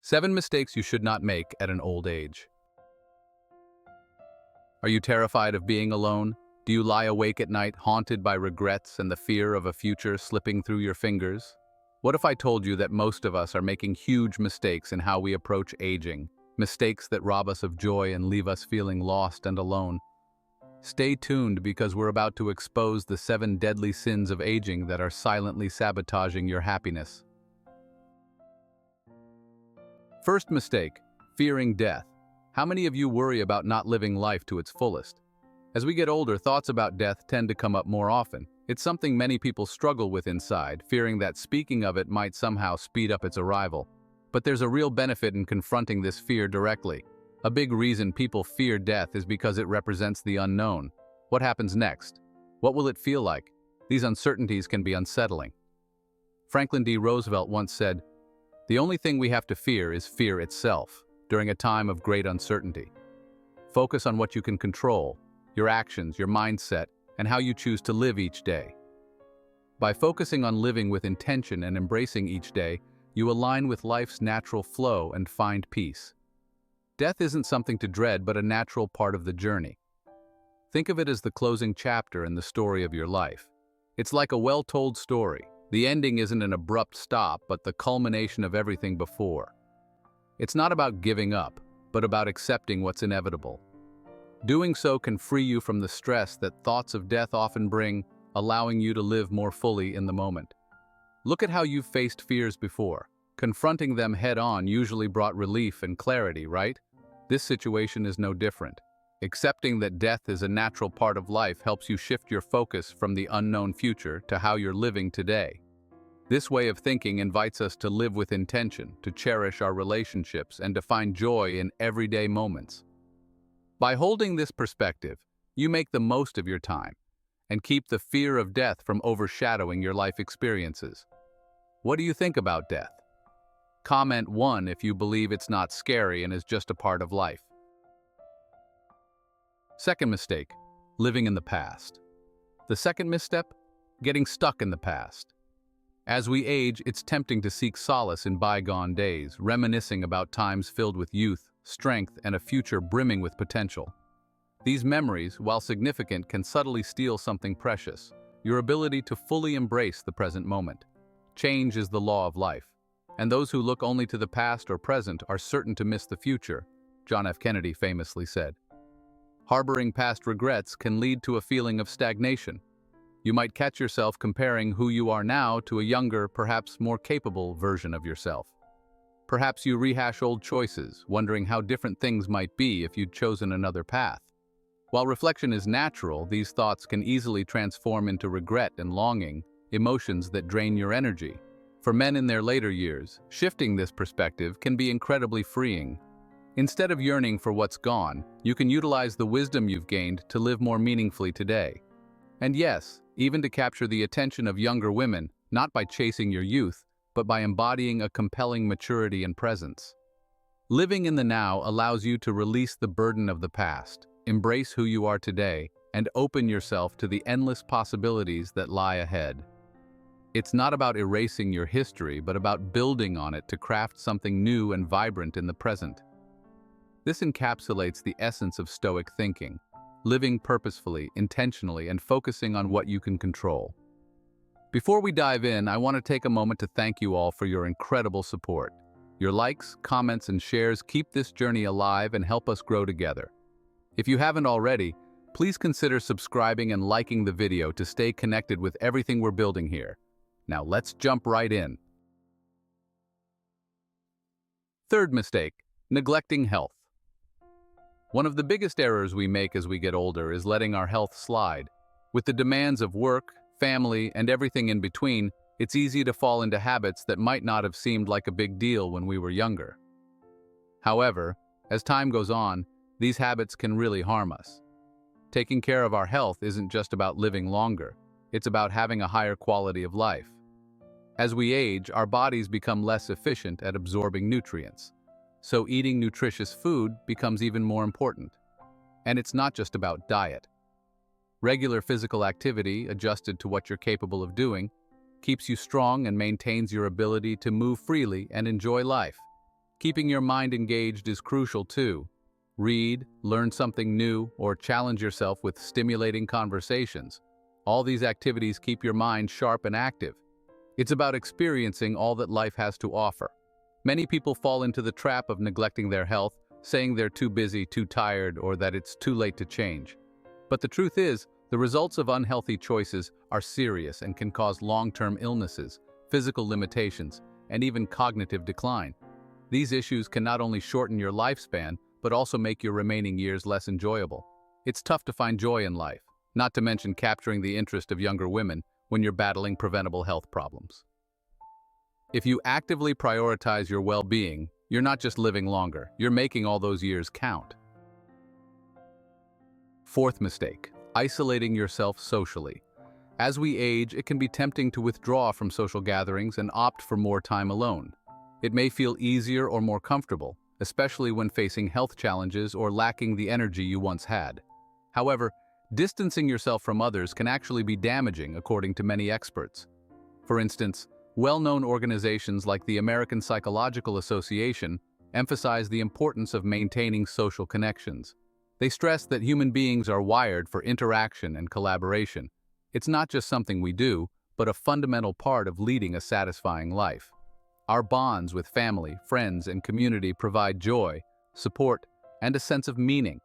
7 mistakes you should not make at an old age. Are you terrified of being alone? Do you lie awake at night, haunted by regrets and the fear of a future slipping through your fingers? What if I told you that most of us are making huge mistakes in how we approach aging, mistakes that rob us of joy and leave us feeling lost and alone? Stay tuned because we're about to expose the 7 deadly sins of aging that are silently sabotaging your happiness. First mistake, fearing death. How many of you worry about not living life to its fullest? As we get older, thoughts about death tend to come up more often. It's something many people struggle with inside, fearing that speaking of it might somehow speed up its arrival. But there's a real benefit in confronting this fear directly. A big reason people fear death is because it represents the unknown. What happens next? What will it feel like? These uncertainties can be unsettling. Franklin D. Roosevelt once said, "The only thing we have to fear is fear itself during a time of great uncertainty." Focus on what you can control, your actions, your mindset, and how you choose to live each day. By focusing on living with intention and embracing each day, you align with life's natural flow and find peace. Death isn't something to dread, but a natural part of the journey. Think of it as the closing chapter in the story of your life. It's like a well-told story. The ending isn't an abrupt stop, but the culmination of everything before. It's not about giving up, but about accepting what's inevitable. Doing so can free you from the stress that thoughts of death often bring, allowing you to live more fully in the moment. Look at how you've faced fears before. Confronting them head-on usually brought relief and clarity, right? This situation is no different. Accepting that death is a natural part of life helps you shift your focus from the unknown future to how you're living today. This way of thinking invites us to live with intention, to cherish our relationships, and to find joy in everyday moments. By holding this perspective, you make the most of your time and keep the fear of death from overshadowing your life experiences. What do you think about death? Comment 1 if you believe it's not scary and is just a part of life. Second mistake, living in the past. The second misstep, getting stuck in the past. As we age, it's tempting to seek solace in bygone days, reminiscing about times filled with youth, strength, and a future brimming with potential. These memories, while significant, can subtly steal something precious, your ability to fully embrace the present moment. Change is the law of life, and those who look only to the past or present are certain to miss the future, John F. Kennedy famously said. Harboring past regrets can lead to a feeling of stagnation. You might catch yourself comparing who you are now to a younger, perhaps more capable version of yourself. Perhaps you rehash old choices, wondering how different things might be if you'd chosen another path. While reflection is natural, these thoughts can easily transform into regret and longing, emotions that drain your energy. For men in their later years, shifting this perspective can be incredibly freeing. Instead of yearning for what's gone, you can utilize the wisdom you've gained to live more meaningfully today. And yes, even to capture the attention of younger women, not by chasing your youth, but by embodying a compelling maturity and presence. Living in the now allows you to release the burden of the past, embrace who you are today, and open yourself to the endless possibilities that lie ahead. It's not about erasing your history, but about building on it to craft something new and vibrant in the present. This encapsulates the essence of Stoic thinking, living purposefully, intentionally, and focusing on what you can control. Before we dive in, I want to take a moment to thank you all for your incredible support. Your likes, comments, and shares keep this journey alive and help us grow together. If you haven't already, please consider subscribing and liking the video to stay connected with everything we're building here. Now let's jump right in. Third mistake, neglecting health. One of the biggest errors we make as we get older is letting our health slide. With the demands of work, family, and everything in between, it's easy to fall into habits that might not have seemed like a big deal when we were younger. However, as time goes on, these habits can really harm us. Taking care of our health isn't just about living longer, it's about having a higher quality of life. As we age, our bodies become less efficient at absorbing nutrients, so eating nutritious food becomes even more important. And it's not just about diet. Regular physical activity, adjusted to what you're capable of doing, keeps you strong and maintains your ability to move freely and enjoy life. Keeping your mind engaged is crucial too. Read, learn something new, or challenge yourself with stimulating conversations. All these activities keep your mind sharp and active. It's about experiencing all that life has to offer. Many people fall into the trap of neglecting their health, saying they're too busy, too tired, or that it's too late to change. But the truth is, the results of unhealthy choices are serious and can cause long-term illnesses, physical limitations, and even cognitive decline. These issues can not only shorten your lifespan, but also make your remaining years less enjoyable. It's tough to find joy in life, not to mention capturing the interest of younger women when you're battling preventable health problems. If you actively prioritize your well-being, you're not just living longer, you're making all those years count. Fourth mistake, isolating yourself socially. As we age, it can be tempting to withdraw from social gatherings and opt for more time alone. It may feel easier or more comfortable, especially when facing health challenges or lacking the energy you once had. However, distancing yourself from others can actually be damaging, according to many experts. For instance, well-known organizations like the American Psychological Association emphasize the importance of maintaining social connections. They stress that human beings are wired for interaction and collaboration. It's not just something we do, but a fundamental part of leading a satisfying life. Our bonds with family, friends, and community provide joy, support, and a sense of meaning.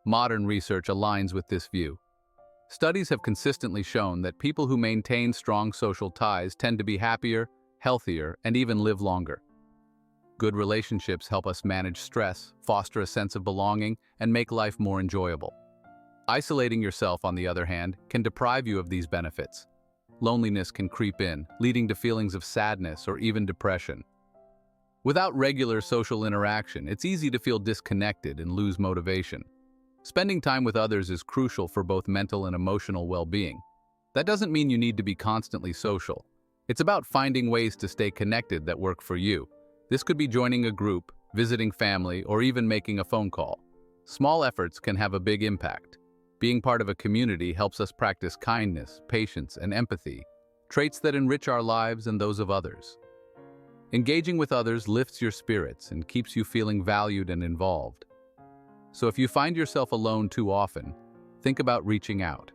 Modern research aligns with this view. Studies have consistently shown that people who maintain strong social ties tend to be happier, healthier, and even live longer. Good relationships help us manage stress, foster a sense of belonging, and make life more enjoyable. Isolating yourself, on the other hand, can deprive you of these benefits. Loneliness can creep in, leading to feelings of sadness or even depression. Without regular social interaction, it's easy to feel disconnected and lose motivation. Spending time with others is crucial for both mental and emotional well-being. That doesn't mean you need to be constantly social. It's about finding ways to stay connected that work for you. This could be joining a group, visiting family, or even making a phone call. Small efforts can have a big impact. Being part of a community helps us practice kindness, patience, and empathy, traits that enrich our lives and those of others. Engaging with others lifts your spirits and keeps you feeling valued and involved. So if you find yourself alone too often, think about reaching out.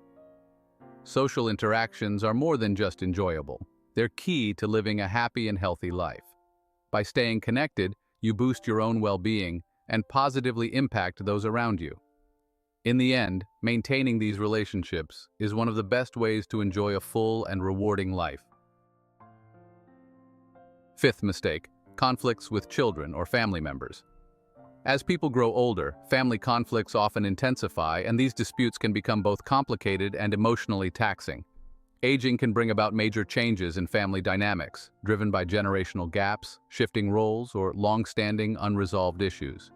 Social interactions are more than just enjoyable. They're key to living a happy and healthy life. By staying connected, you boost your own well-being and positively impact those around you. In the end, maintaining these relationships is one of the best ways to enjoy a full and rewarding life. Fifth mistake, conflicts with children or family members. As people grow older, family conflicts often intensify, and these disputes can become both complicated and emotionally taxing. Aging can bring about major changes in family dynamics, driven by generational gaps, shifting roles, or long-standing unresolved issues.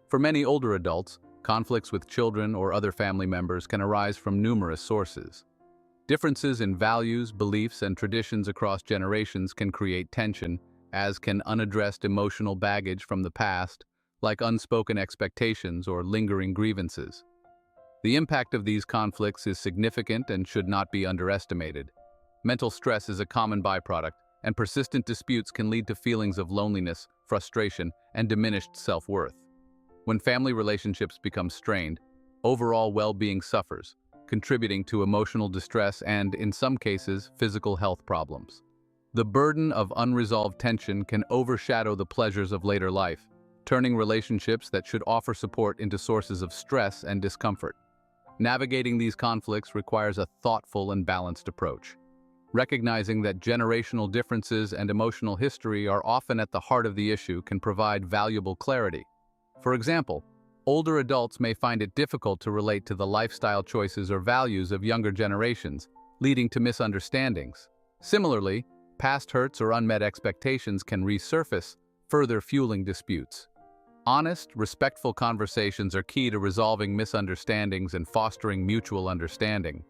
For many older adults, conflicts with children or other family members can arise from numerous sources. Differences in values, beliefs, and traditions across generations can create tension, as can unaddressed emotional baggage from the past, like unspoken expectations or lingering grievances. The impact of these conflicts is significant and should not be underestimated. Mental stress is a common byproduct, and persistent disputes can lead to feelings of loneliness, frustration, and diminished self-worth. When family relationships become strained, overall well-being suffers, contributing to emotional distress and, in some cases, physical health problems. The burden of unresolved tension can overshadow the pleasures of later life, turning relationships that should offer support into sources of stress and discomfort. Navigating these conflicts requires a thoughtful and balanced approach. Recognizing that generational differences and emotional history are often at the heart of the issue can provide valuable clarity. For example, older adults may find it difficult to relate to the lifestyle choices or values of younger generations, leading to misunderstandings. Similarly, past hurts or unmet expectations can resurface, further fueling disputes. Honest, respectful conversations are key to resolving misunderstandings and fostering mutual understanding.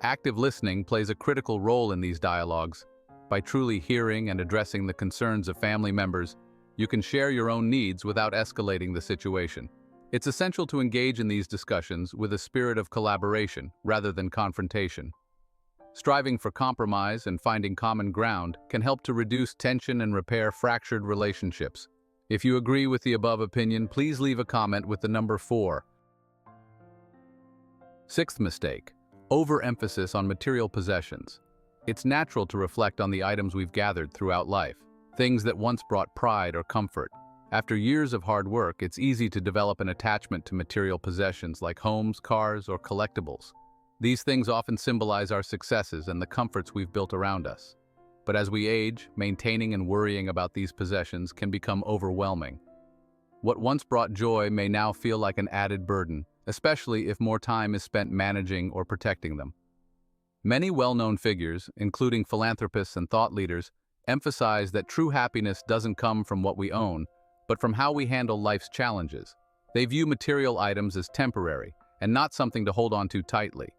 Active listening plays a critical role in these dialogues. By truly hearing and addressing the concerns of family members, you can share your own needs without escalating the situation. It's essential to engage in these discussions with a spirit of collaboration rather than confrontation. Striving for compromise and finding common ground can help to reduce tension and repair fractured relationships. If you agree with the above opinion, please leave a comment with the number 4. Sixth mistake, overemphasis on material possessions. It's natural to reflect on the items we've gathered throughout life, things that once brought pride or comfort. After years of hard work, it's easy to develop an attachment to material possessions like homes, cars, or collectibles. These things often symbolize our successes and the comforts we've built around us. But as we age, maintaining and worrying about these possessions can become overwhelming. What once brought joy may now feel like an added burden, especially if more time is spent managing or protecting them. Many well-known figures, including philanthropists and thought leaders, emphasize that true happiness doesn't come from what we own, but from how we handle life's challenges. They view material items as temporary and not something to hold on to tightly.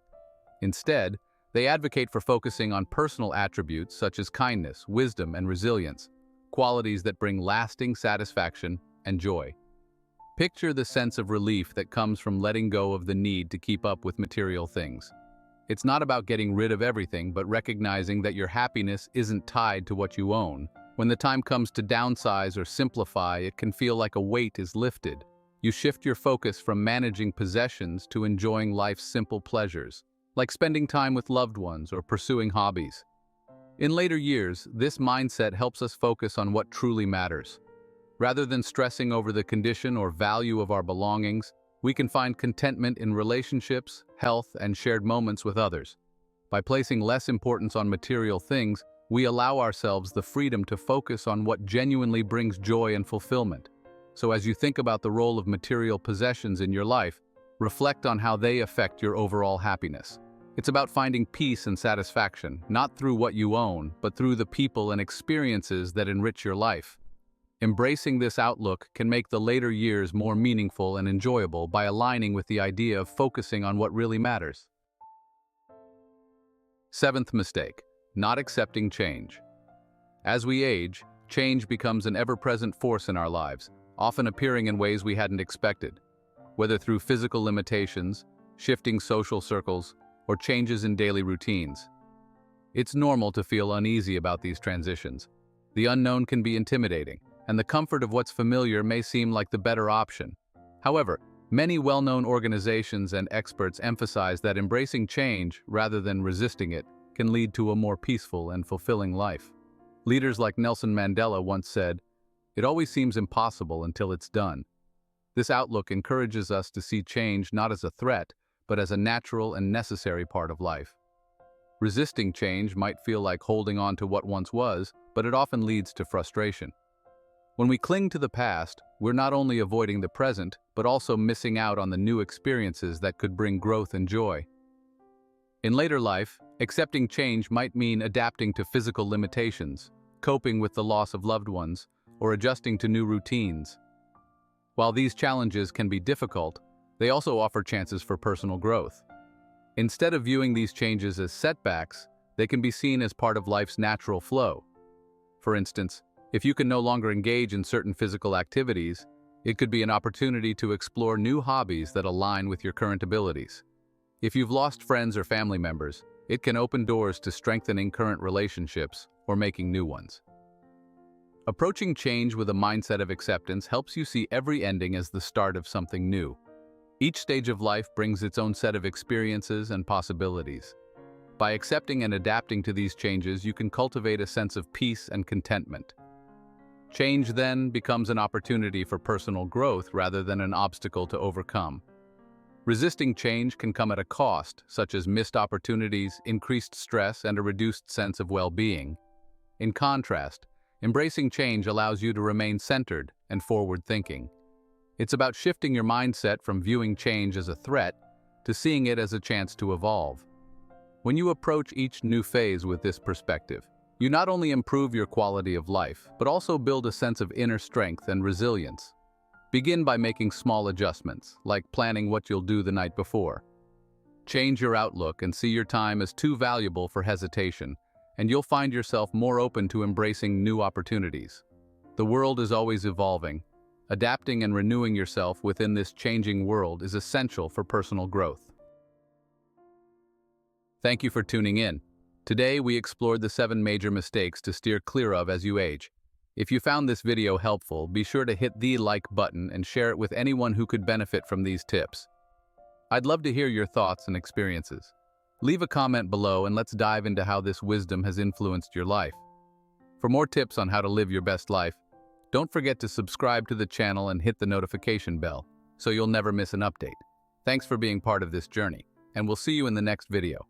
Instead, they advocate for focusing on personal attributes such as kindness, wisdom, and resilience, qualities that bring lasting satisfaction and joy. Picture the sense of relief that comes from letting go of the need to keep up with material things. It's not about getting rid of everything, but recognizing that your happiness isn't tied to what you own. When the time comes to downsize or simplify, it can feel like a weight is lifted. You shift your focus from managing possessions to enjoying life's simple pleasures, like spending time with loved ones or pursuing hobbies. In later years, this mindset helps us focus on what truly matters. Rather than stressing over the condition or value of our belongings, we can find contentment in relationships, health, and shared moments with others. By placing less importance on material things, we allow ourselves the freedom to focus on what genuinely brings joy and fulfillment. So as you think about the role of material possessions in your life, reflect on how they affect your overall happiness. It's about finding peace and satisfaction, not through what you own, but through the people and experiences that enrich your life. Embracing this outlook can make the later years more meaningful and enjoyable by aligning with the idea of focusing on what really matters. Seventh mistake, not accepting change. As we age, change becomes an ever-present force in our lives, often appearing in ways we hadn't expected. Whether through physical limitations, shifting social circles, or changes in daily routines. It's normal to feel uneasy about these transitions. The unknown can be intimidating, and the comfort of what's familiar may seem like the better option. However, many well-known organizations and experts emphasize that embracing change, rather than resisting it, can lead to a more peaceful and fulfilling life. Leaders like Nelson Mandela once said, "It always seems impossible until it's done." This outlook encourages us to see change not as a threat, but as a natural and necessary part of life. Resisting change might feel like holding on to what once was, but it often leads to frustration. When we cling to the past, we're not only avoiding the present, but also missing out on the new experiences that could bring growth and joy. In later life, accepting change might mean adapting to physical limitations, coping with the loss of loved ones, or adjusting to new routines. While these challenges can be difficult, they also offer chances for personal growth. Instead of viewing these changes as setbacks, they can be seen as part of life's natural flow. For instance, if you can no longer engage in certain physical activities, it could be an opportunity to explore new hobbies that align with your current abilities. If you've lost friends or family members, it can open doors to strengthening current relationships or making new ones. Approaching change with a mindset of acceptance helps you see every ending as the start of something new. Each stage of life brings its own set of experiences and possibilities. By accepting and adapting to these changes, you can cultivate a sense of peace and contentment. Change then becomes an opportunity for personal growth rather than an obstacle to overcome. Resisting change can come at a cost, such as missed opportunities, increased stress, and a reduced sense of well-being. In contrast, embracing change allows you to remain centered and forward-thinking. It's about shifting your mindset from viewing change as a threat to seeing it as a chance to evolve. When you approach each new phase with this perspective, you not only improve your quality of life, but also build a sense of inner strength and resilience. Begin by making small adjustments, like planning what you'll do the night before. Change your outlook and see your time as too valuable for hesitation, and you'll find yourself more open to embracing new opportunities. The world is always evolving. Adapting and renewing yourself within this changing world is essential for personal growth. Thank you for tuning in. Today we explored the 7 major mistakes to steer clear of as you age. If you found this video helpful, be sure to hit the like button and share it with anyone who could benefit from these tips. I'd love to hear your thoughts and experiences. Leave a comment below and let's dive into how this wisdom has influenced your life. For more tips on how to live your best life, don't forget to subscribe to the channel and hit the notification bell so you'll never miss an update. Thanks for being part of this journey, and we'll see you in the next video.